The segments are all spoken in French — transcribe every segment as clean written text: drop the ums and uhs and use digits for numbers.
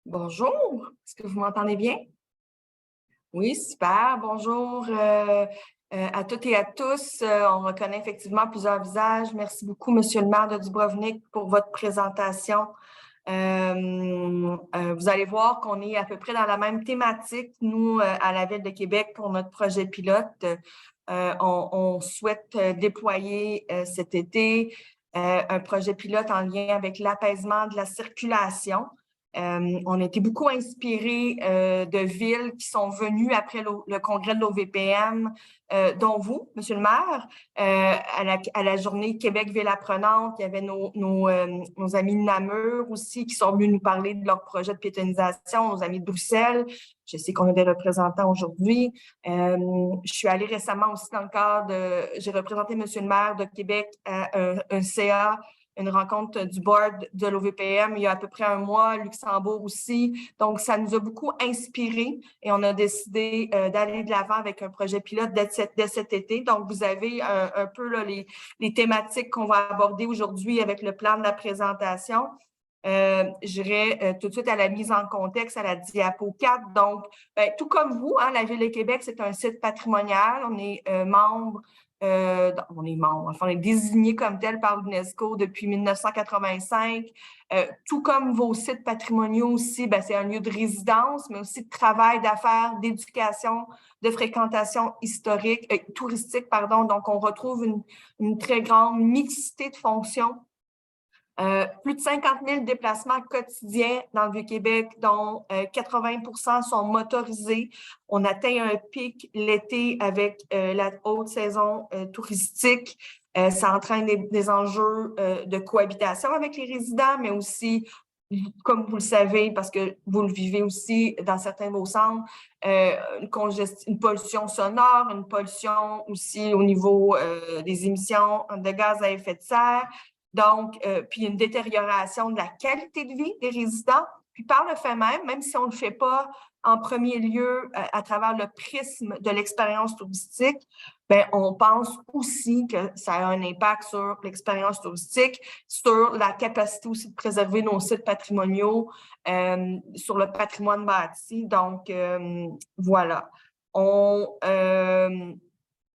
Bonjour, est-ce que vous m'entendez bien? Oui, super. Bonjour à toutes et à tous. On reconnaît effectivement plusieurs visages. Merci beaucoup, Monsieur le maire de Dubrovnik, pour votre présentation. Vous allez voir qu'on est à peu près dans la même thématique, nous, à la Ville de Québec, pour notre projet pilote. On souhaite déployer cet été un projet pilote en lien avec l'apaisement de la circulation. On a été beaucoup inspirés de villes qui sont venues après le congrès de l'OVPM, dont vous, Monsieur le maire, à la journée Québec Ville apprenante. Il y avait nos amis de Namur aussi qui sont venus nous parler de leur projet de piétonisation, nos amis de Bruxelles. Je sais qu'on a des représentants aujourd'hui. Je suis allée récemment aussi dans le cadre j'ai représenté Monsieur le maire de Québec à un CA, une rencontre du board de l'OVPM il y a à peu près un mois, à Luxembourg aussi. Donc, ça nous a beaucoup inspiré et on a décidé d'aller de l'avant avec un projet pilote dès cet été. Donc, vous avez un peu là, les thématiques qu'on va aborder aujourd'hui avec le plan de la présentation. J'irai tout de suite à la mise en contexte, à la diapo 4. Donc, tout comme vous, hein, la Ville de Québec, c'est un site patrimonial. On est enfin, on est désigné comme tel par l'UNESCO depuis 1985. Tout comme vos sites patrimoniaux aussi, c'est un lieu de résidence, mais aussi de travail, d'affaires, d'éducation, de fréquentation touristique, pardon. Donc, on retrouve une très grande mixité de fonctions. Plus de 50 000 déplacements quotidiens dans le Vieux-Québec, dont 80 sont motorisés. On atteint un pic l'été avec la haute saison touristique. Ça entraîne des enjeux de cohabitation avec les résidents, mais aussi, comme vous le savez, parce que vous le vivez aussi dans certains de vos centres, une pollution sonore, une pollution aussi au niveau des émissions de gaz à effet de serre. Donc, puis une détérioration de la qualité de vie des résidents. Puis par le fait même si on ne le fait pas en premier lieu à travers le prisme de l'expérience touristique, on pense aussi que ça a un impact sur l'expérience touristique, sur la capacité aussi de préserver nos sites patrimoniaux, sur le patrimoine bâti. Donc, voilà. On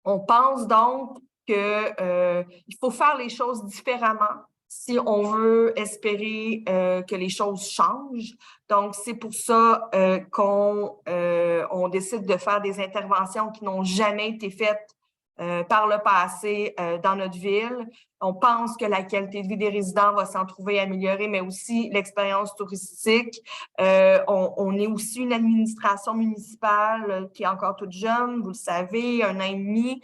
pense donc qu'il faut faire les choses différemment si on veut espérer que les choses changent. Donc, c'est pour ça qu'on décide de faire des interventions qui n'ont jamais été faites par le passé dans notre ville. On pense que la qualité de vie des résidents va s'en trouver améliorée, mais aussi l'expérience touristique. On est aussi une administration municipale qui est encore toute jeune, vous le savez, 1 an et demi.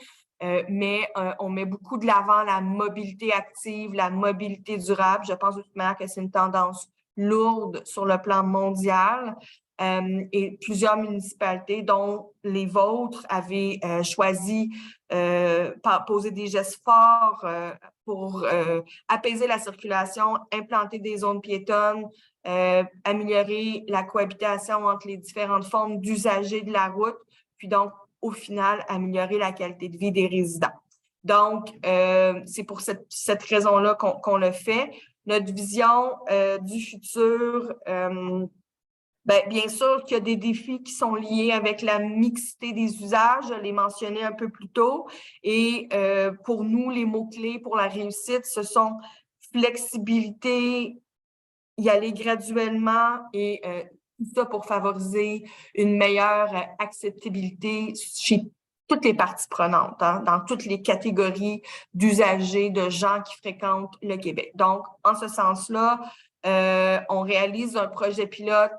Mais on met beaucoup de l'avant la mobilité active, la mobilité durable. Je pense de toute manière que c'est une tendance lourde sur le plan mondial. Et plusieurs municipalités, dont les vôtres, avaient choisi poser des gestes forts pour apaiser la circulation, implanter des zones piétonnes, améliorer la cohabitation entre les différentes formes d'usagers de la route, puis donc au final, améliorer la qualité de vie des résidents. Donc, c'est pour cette raison-là qu'on le fait. Notre vision du futur, bien sûr qu'il y a des défis qui sont liés avec la mixité des usages, je l'ai mentionné un peu plus tôt. Et pour nous, les mots-clés pour la réussite, ce sont flexibilité, y aller graduellement et tout ça pour favoriser une meilleure acceptabilité chez toutes les parties prenantes, hein, dans toutes les catégories d'usagers, de gens qui fréquentent le Québec. Donc, en ce sens-là, on réalise un projet pilote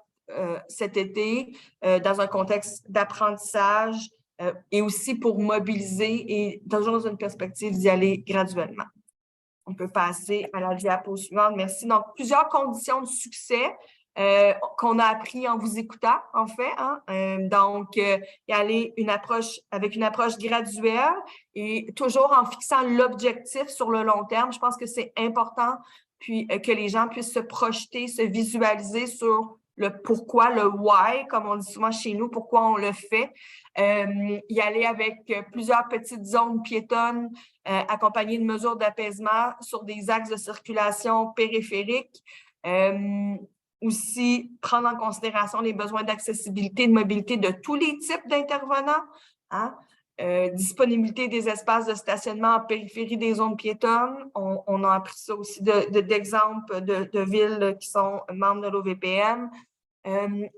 cet été dans un contexte d'apprentissage et aussi pour mobiliser et toujours dans une perspective d'y aller graduellement. On peut passer à la diapo suivante. Merci. Donc, plusieurs conditions de succès qu'on a appris en vous écoutant, en fait. Hein? Donc, y aller avec une approche graduelle et toujours en fixant l'objectif sur le long terme. Je pense que c'est important puis que les gens puissent se projeter, se visualiser sur le pourquoi, le why, comme on dit souvent chez nous, pourquoi on le fait. Y aller avec plusieurs petites zones piétonnes accompagnées de mesures d'apaisement sur des axes de circulation périphériques. aussi prendre en considération les besoins d'accessibilité et de mobilité de tous les types d'intervenants, hein? Disponibilité des espaces de stationnement en périphérie des zones piétonnes. On a appris ça aussi d'exemples de villes qui sont membres de l'OVPN.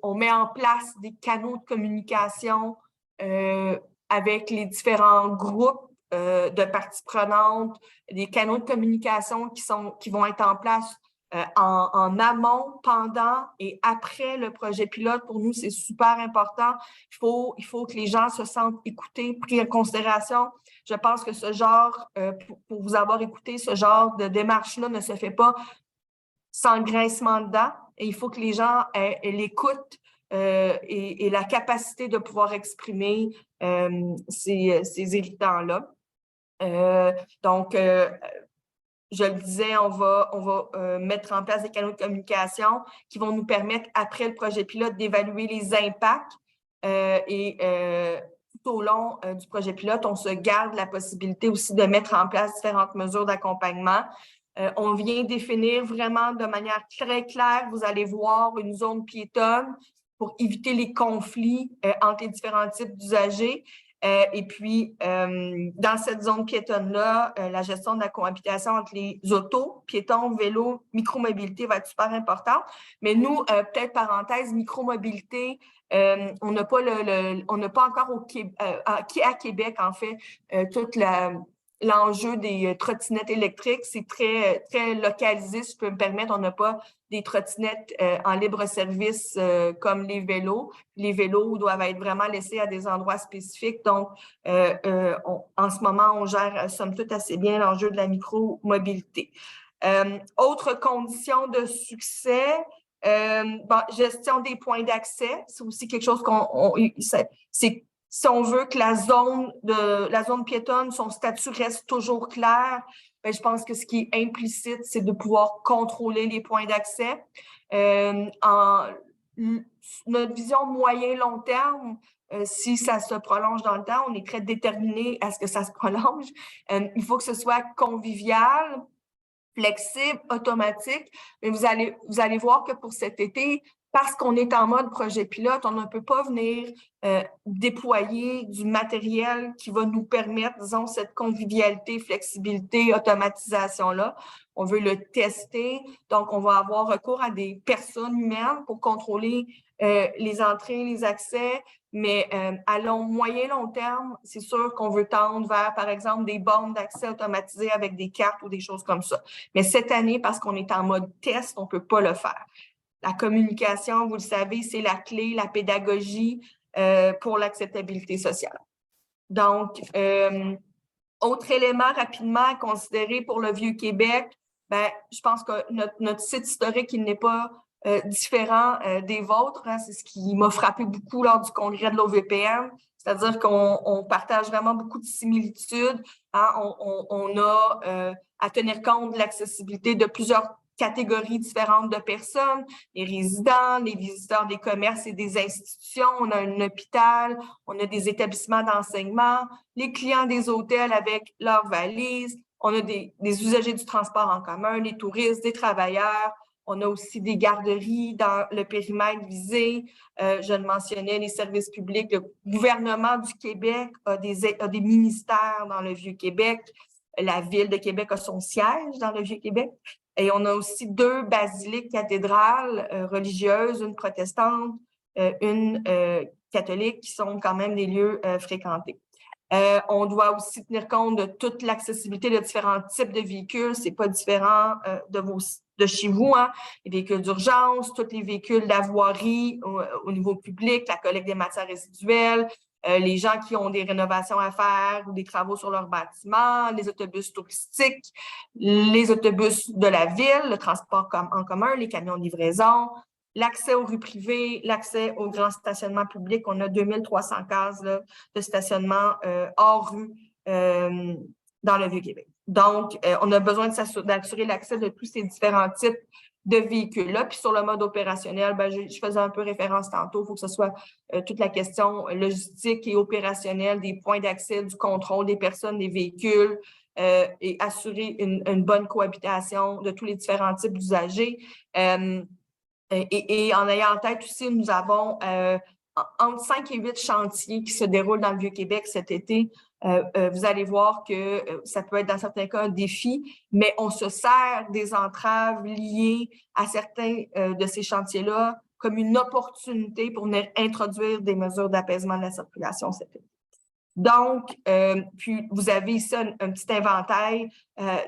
On met en place des canaux de communication avec les différents groupes de parties prenantes, des canaux de communication qui vont être en place en amont, pendant et après le projet pilote. Pour nous, c'est super important. Il faut que les gens se sentent écoutés, pris en considération. Je pense que ce genre, pour vous avoir écouté, ce genre de démarche-là ne se fait pas sans grincement de dents. Et il faut que les gens aient l'écoute et la capacité de pouvoir exprimer ces irritants-là. Donc, je le disais, on va mettre en place des canaux de communication qui vont nous permettre, après le projet pilote, d'évaluer les impacts. Tout au long du projet pilote, on se garde la possibilité aussi de mettre en place différentes mesures d'accompagnement. On vient définir vraiment de manière très claire, vous allez voir, une zone piétonne pour éviter les conflits entre les différents types d'usagers. Et puis, dans cette zone piétonne-là, la gestion de la cohabitation entre les autos, piétons, vélos, micromobilité va être super importante. Mais nous, peut-être parenthèse, micromobilité, on n'a pas encore à Québec, en fait, toute l'enjeu des trottinettes électriques. C'est très, très localisé, si je peux me permettre. On n'a pas des trottinettes en libre-service comme les vélos. Les vélos doivent être vraiment laissés à des endroits spécifiques. Donc, en ce moment, on gère, somme toute, assez bien l'enjeu de la micromobilité. Autre condition de succès, gestion des points d'accès. C'est aussi quelque chose si on veut que la zone piétonne, son statut reste toujours clair, bien, je pense que ce qui est implicite, c'est de pouvoir contrôler les points d'accès. Notre vision moyen-long terme, si ça se prolonge dans le temps, on est très déterminé à ce que ça se prolonge. Il faut que ce soit convivial, flexible, automatique. Mais vous allez voir que pour cet été, parce qu'on est en mode projet pilote, on ne peut pas venir déployer du matériel qui va nous permettre, disons, cette convivialité, flexibilité, automatisation-là. On veut le tester. Donc, on va avoir recours à des personnes humaines pour contrôler les entrées, les accès. Mais à moyen-long terme, c'est sûr qu'on veut tendre vers, par exemple, des bornes d'accès automatisées avec des cartes ou des choses comme ça. Mais cette année, parce qu'on est en mode test, on ne peut pas le faire. La communication, vous le savez, c'est la clé, la pédagogie pour l'acceptabilité sociale. Donc, autre élément rapidement à considérer pour le Vieux-Québec, ben, je pense que notre site historique, il n'est pas différent des vôtres. Hein. C'est ce qui m'a frappé beaucoup lors du congrès de l'OVPN. C'est-à-dire qu'on partage vraiment beaucoup de similitudes. Hein. On a à tenir compte de l'accessibilité de plusieurs catégories différentes de personnes, les résidents, les visiteurs des commerces et des institutions. On a un hôpital, on a des établissements d'enseignement, les clients des hôtels avec leurs valises. On a des usagers du transport en commun, les touristes, des travailleurs. On a aussi des garderies dans le périmètre visé. Je le mentionnais, les services publics. Le gouvernement du Québec a des ministères dans le Vieux-Québec. La Ville de Québec a son siège dans le Vieux-Québec. Et on a aussi 2 basiliques cathédrales religieuses, une protestante, une catholique, qui sont quand même des lieux fréquentés. On doit aussi tenir compte de toute l'accessibilité de différents types de véhicules. C'est pas différent de chez vous, hein? Les véhicules d'urgence, tous les véhicules d'avoirie au niveau public, la collecte des matières résiduelles, les gens qui ont des rénovations à faire ou des travaux sur leur bâtiment, les autobus touristiques, les autobus de la ville, le transport en commun, les camions de livraison, l'accès aux rues privées, l'accès aux grands stationnements publics. On a 2300 cases là, de stationnement hors rue dans le Vieux-Québec. Donc, on a besoin d'assurer l'accès de tous ces différents types de véhicules-là. Puis sur le mode opérationnel, ben, je faisais un peu référence tantôt, il faut que ce soit toute la question logistique et opérationnelle des points d'accès, du contrôle des personnes, des véhicules, et assurer une bonne cohabitation de tous les différents types d'usagers. Et en ayant en tête aussi, nous avons entre 5 et 8 chantiers qui se déroulent dans le Vieux-Québec cet été. Vous allez voir que ça peut être dans certains cas un défi, mais on se sert des entraves liées à certains de ces chantiers-là comme une opportunité pour venir introduire des mesures d'apaisement de la circulation cet été. Donc, puis vous avez ici un petit inventaire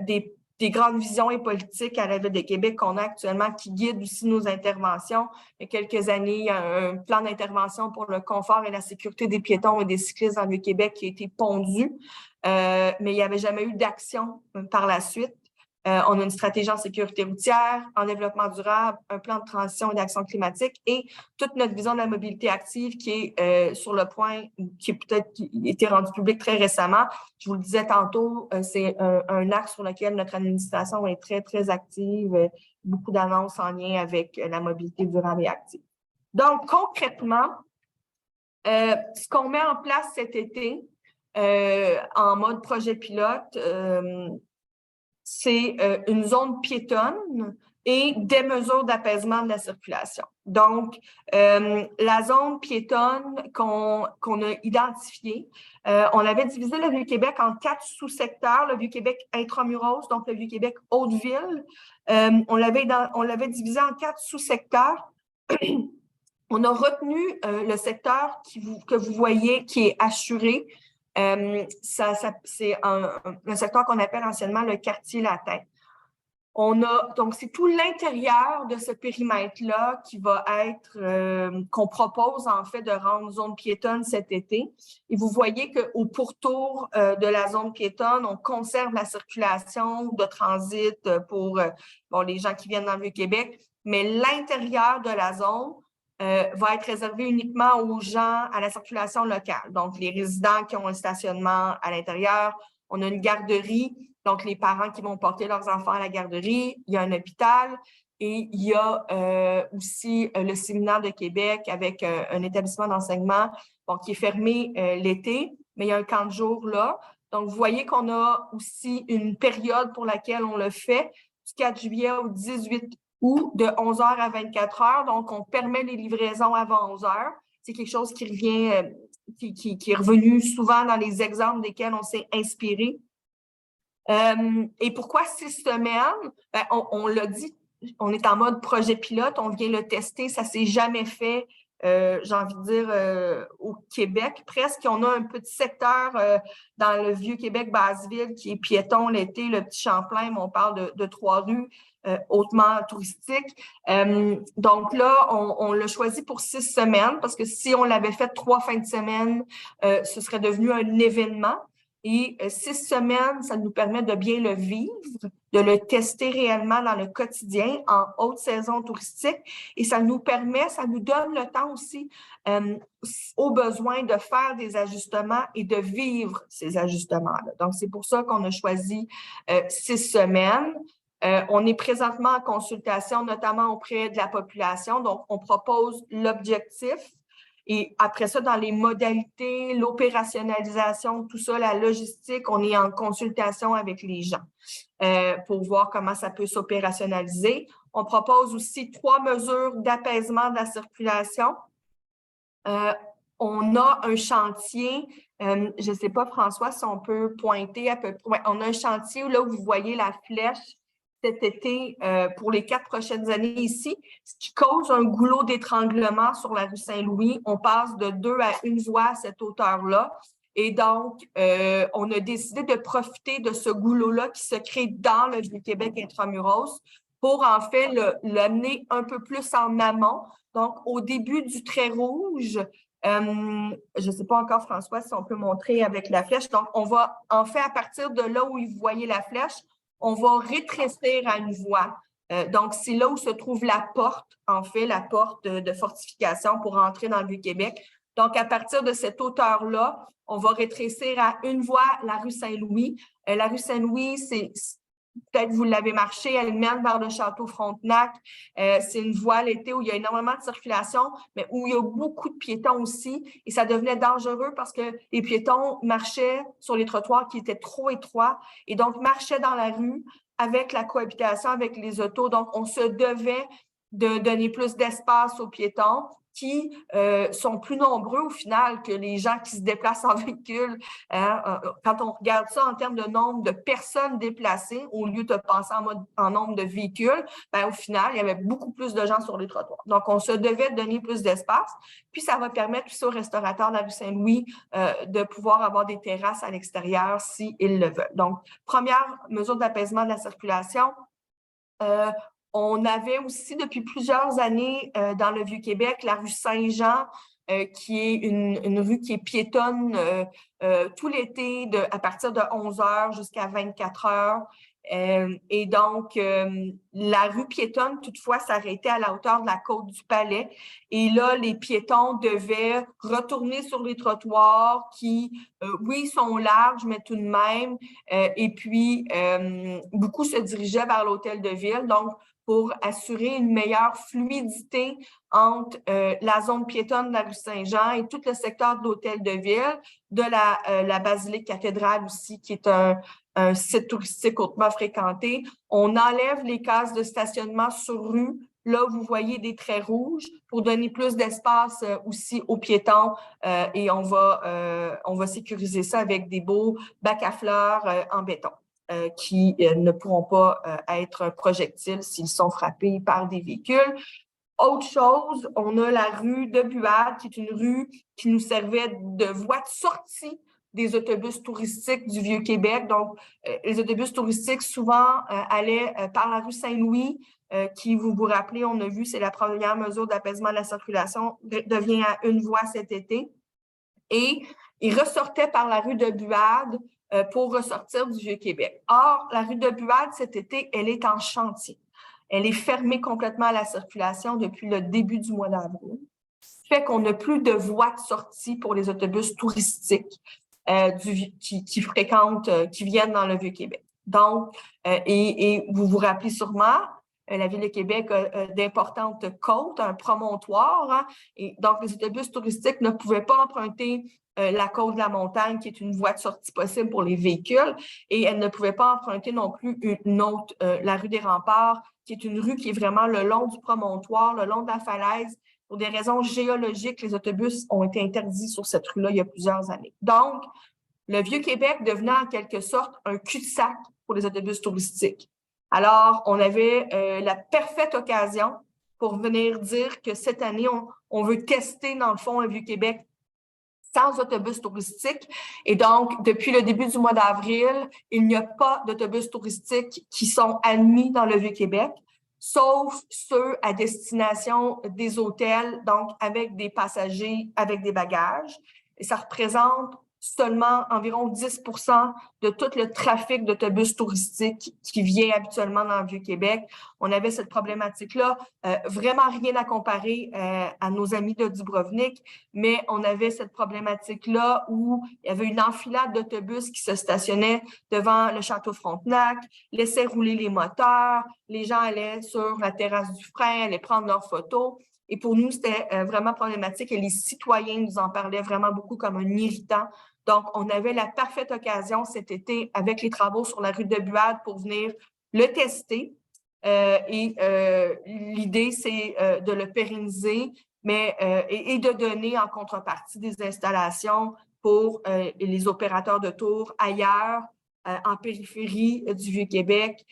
des grandes visions et politiques à la Ville de Québec qu'on a actuellement qui guident aussi nos interventions. Il y a quelques années, il y a un plan d'intervention pour le confort et la sécurité des piétons et des cyclistes dans le Vieux-Québec qui a été pondu, mais il n'y avait jamais eu d'action par la suite. On a une stratégie en sécurité routière, en développement durable, un plan de transition et d'action climatique et toute notre vision de la mobilité active qui est sur le point, qui a été rendue publique très récemment. Je vous le disais tantôt, c'est un axe sur lequel notre administration est très, très active. Beaucoup d'annonces en lien avec la mobilité durable et active. Donc, concrètement, ce qu'on met en place cet été en mode projet pilote, c'est une zone piétonne et des mesures d'apaisement de la circulation. Donc, la zone piétonne qu'on a identifiée, on avait divisé le Vieux-Québec en 4 sous-secteurs, le Vieux-Québec intramuros, donc le Vieux-Québec Haute-Ville. On l'avait divisé en 4 sous-secteurs. On a retenu le secteur que vous voyez qui est assuré. C'est un secteur qu'on appelle anciennement le quartier latin. Donc, c'est tout l'intérieur de ce périmètre-là qui va être, qu'on propose en fait de rendre zone piétonne cet été. Et vous voyez qu'au pourtour de la zone piétonne, on conserve la circulation de transit pour les gens qui viennent dans le Vieux-Québec, mais l'intérieur de la zone va être réservé uniquement aux gens à la circulation locale. Donc, les résidents qui ont un stationnement à l'intérieur, on a une garderie, donc les parents qui vont porter leurs enfants à la garderie, il y a un hôpital et il y a aussi le séminaire de Québec avec un établissement d'enseignement qui est fermé l'été, mais il y a un camp de jour là. Donc, vous voyez qu'on a aussi une période pour laquelle on le fait, du 4 juillet au 18 août, de 11h à 24h. Donc, on permet les livraisons avant 11h. C'est quelque chose qui revient, qui est revenu souvent dans les exemples desquels on s'est inspiré. Et pourquoi 6 semaines? Ben, on l'a dit, on est en mode projet pilote, on vient le tester, ça ne s'est jamais fait, j'ai envie de dire, au Québec presque. On a un petit secteur dans le Vieux-Québec Basseville qui est piéton l'été, le petit Champlain, mais on parle de 3 rues hautement touristiques. Donc là, on l'a choisi pour 6 semaines parce que si on l'avait fait 3 fins de semaine, ce serait devenu un événement. Et 6 semaines, ça nous permet de bien le vivre, de le tester réellement dans le quotidien en haute saison touristique. Et ça nous donne le temps aussi, au besoin de faire des ajustements et de vivre ces ajustements-là. Donc, c'est pour ça qu'on a choisi 6 semaines. On est présentement en consultation, notamment auprès de la population. Donc, on propose l'objectif. Et après ça, dans les modalités, l'opérationnalisation, tout ça, la logistique, on est en consultation avec les gens pour voir comment ça peut s'opérationnaliser. On propose aussi 3 mesures d'apaisement de la circulation. On a un chantier, je ne sais pas, François, si on peut pointer à peu près. Ouais, on a un chantier là où vous voyez la flèche cet été pour les 4 prochaines années ici, ce qui cause un goulot d'étranglement sur la rue Saint-Louis. On passe de 2 à 1 voie à cette hauteur-là. Et donc, on a décidé de profiter de ce goulot-là qui se crée dans le Vieux-Québec intramuros pour en fait l'amener un peu plus en amont. Donc, au début du trait rouge, je ne sais pas encore, François, si on peut montrer avec la flèche. Donc, on va en fait, à partir de là où vous voyez la flèche, on va rétrécir à 1 voie. Donc, c'est là où se trouve la porte, en fait, la porte de fortification pour entrer dans le Vieux-Québec. Donc, à partir de cette hauteur-là, on va rétrécir à 1 voie la rue Saint-Louis. La rue Saint-Louis, peut-être vous l'avez marché, elle mène vers le château Frontenac. C'est une voie l'été où il y a énormément de circulation, mais où il y a beaucoup de piétons aussi. Et ça devenait dangereux parce que les piétons marchaient sur les trottoirs qui étaient trop étroits et donc marchaient dans la rue avec la cohabitation avec les autos. Donc, on se devait de donner plus d'espace aux piétons qui sont plus nombreux au final que les gens qui se déplacent en véhicule. Hein? Quand on regarde ça en termes de nombre de personnes déplacées, au lieu de penser en nombre de véhicules, ben, au final, il y avait beaucoup plus de gens sur les trottoirs. Donc, on se devait de donner plus d'espace. Puis, ça va permettre aussi aux restaurateurs de la rue Saint-Louis de pouvoir avoir des terrasses à l'extérieur s'ils le veulent. Donc, première mesure d'apaisement de la circulation, on avait aussi depuis plusieurs années dans le Vieux-Québec la rue Saint-Jean, qui est une rue qui est piétonne tout l'été à partir de 11 heures jusqu'à 24 heures. Et donc, la rue piétonne, toutefois, s'arrêtait à la hauteur de la côte du Palais. Et là, les piétons devaient retourner sur les trottoirs qui, oui, sont larges, mais tout de même. Et puis, beaucoup se dirigeaient vers l'hôtel de ville. Donc, pour assurer une meilleure fluidité entre la zone piétonne de la rue Saint-Jean et tout le secteur de l'hôtel de ville, de la basilique cathédrale aussi, qui est un site touristique hautement fréquenté. On enlève les cases de stationnement sur rue. Là, vous voyez des traits rouges pour donner plus d'espace aussi aux piétons et on va sécuriser ça avec des beaux bacs à fleurs en béton. Qui ne pourront pas être projectiles s'ils sont frappés par des véhicules. Autre chose, on a la rue de Buade, qui est une rue qui nous servait de voie de sortie des autobus touristiques du Vieux-Québec. Donc, les autobus touristiques, souvent, allaient par la rue Saint-Louis, qui, vous vous rappelez, on a vu, c'est la première mesure d'apaisement de la circulation, devient à une voie cet été. Et ils ressortaient par la rue de Buade pour ressortir du Vieux-Québec. Or, la rue de Buade, cet été, elle est en chantier. Elle est fermée complètement à la circulation depuis le début du mois d'avril. Ce qui fait qu'on n'a plus de voie de sortie pour les autobus touristiques qui fréquentent, qui viennent dans le Vieux-Québec. Donc, et vous vous rappelez sûrement, la Ville de Québec a d'importantes côtes, un promontoire, hein, et donc les autobus touristiques ne pouvaient pas emprunter la côte de la montagne, qui est une voie de sortie possible pour les véhicules, et elles ne pouvaient pas emprunter non plus une autre, la rue des Remparts, qui est une rue qui est vraiment le long du promontoire, le long de la falaise. Pour des raisons géologiques, les autobus ont été interdits sur cette rue-là il y a plusieurs années. Donc, le Vieux-Québec devenait en quelque sorte un cul-de-sac pour les autobus touristiques. Alors, on avait la parfaite occasion pour venir dire que cette année, on veut tester, dans le fond, un Vieux-Québec sans autobus touristiques. Et donc, depuis le début du mois d'avril, il n'y a pas d'autobus touristiques qui sont admis dans le Vieux-Québec, sauf ceux à destination des hôtels, donc avec des passagers, avec des bagages. Et ça représente seulement environ 10% de tout le trafic d'autobus touristiques qui vient habituellement dans le Vieux-Québec. On avait cette problématique-là, vraiment rien à comparer à nos amis de Dubrovnik, mais on avait cette problématique-là où il y avait une enfilade d'autobus qui se stationnaient devant le Château Frontenac, laissaient rouler les moteurs, les gens allaient sur la terrasse du frein, allaient prendre leurs photos. Et pour nous, c'était vraiment problématique et les citoyens nous en parlaient vraiment beaucoup comme un irritant. Donc, on avait la parfaite occasion cet été avec les travaux sur la rue de Buade pour venir le tester. L'idée, c'est de le pérenniser, mais et de donner en contrepartie des installations pour les opérateurs de tours ailleurs, en périphérie du Vieux-Québec,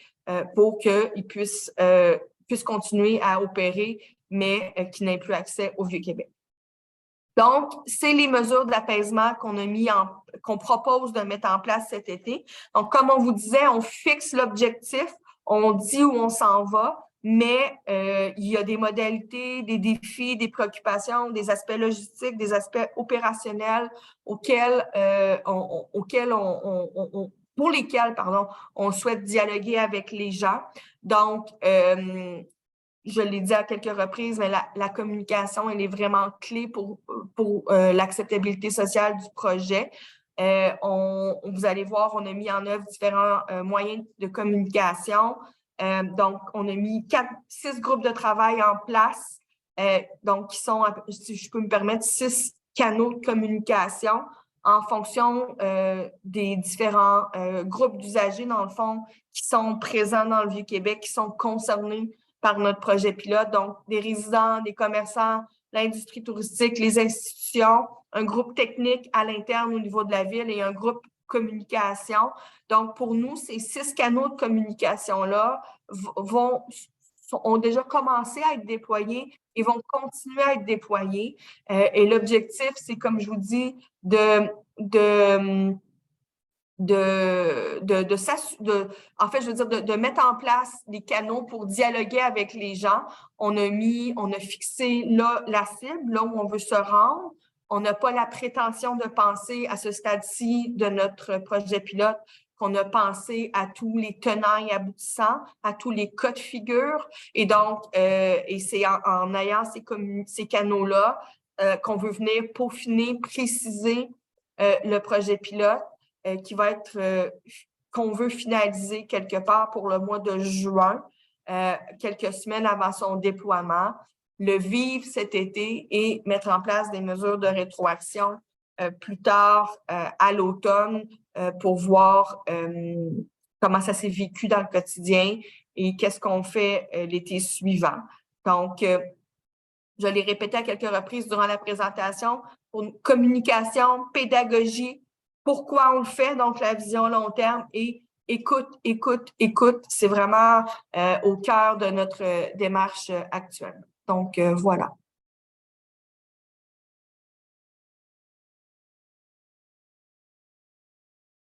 pour qu'ils puissent continuer à opérer, mais qui n'aient plus accès au Vieux-Québec. Donc, c'est les mesures d'apaisement qu'on propose de mettre en place cet été. Donc, comme on vous disait, on fixe l'objectif, on dit où on s'en va, mais il y a des modalités, des défis, des préoccupations, des aspects logistiques, des aspects opérationnels pour lesquels on souhaite dialoguer avec les gens. Donc, je l'ai dit à quelques reprises, mais la communication, elle est vraiment clé pour l'acceptabilité sociale du projet. Vous allez voir, on a mis en œuvre différents moyens de communication. Donc, on a mis 6 groupes de travail en place, donc qui sont, si je peux me permettre, 6 canaux de communication en fonction des différents groupes d'usagers, dans le fond, qui sont présents dans le Vieux-Québec, qui sont concernés par notre projet pilote. Donc, des résidents, des commerçants, l'industrie touristique, les institutions, un groupe technique à l'interne au niveau de la ville et un groupe communication. Donc, pour nous, ces 6 canaux de communication-là ont déjà commencé à être déployés et vont continuer à être déployés. Et l'objectif, c'est, comme je vous dis, en fait, je veux dire, de mettre en place des canaux pour dialoguer avec les gens. On a fixé là la cible, là où on veut se rendre. On n'a pas la prétention de penser à ce stade-ci de notre projet pilote qu'on a pensé à tous les tenants et aboutissants, à tous les cas de figure. Et donc, c'est en ayant ces canaux-là qu'on veut venir peaufiner, préciser le projet pilote qui va être qu'on veut finaliser quelque part pour le mois de juin, quelques semaines avant son déploiement, le vivre cet été et mettre en place des mesures de rétroaction plus tard à l'automne pour voir comment ça s'est vécu dans le quotidien et qu'est-ce qu'on fait l'été suivant. Donc, je l'ai répété à quelques reprises durant la présentation, pour une communication, pédagogie, pourquoi on le fait, donc la vision long terme et écoute, écoute, écoute, c'est vraiment au cœur de notre démarche actuelle. Donc, voilà.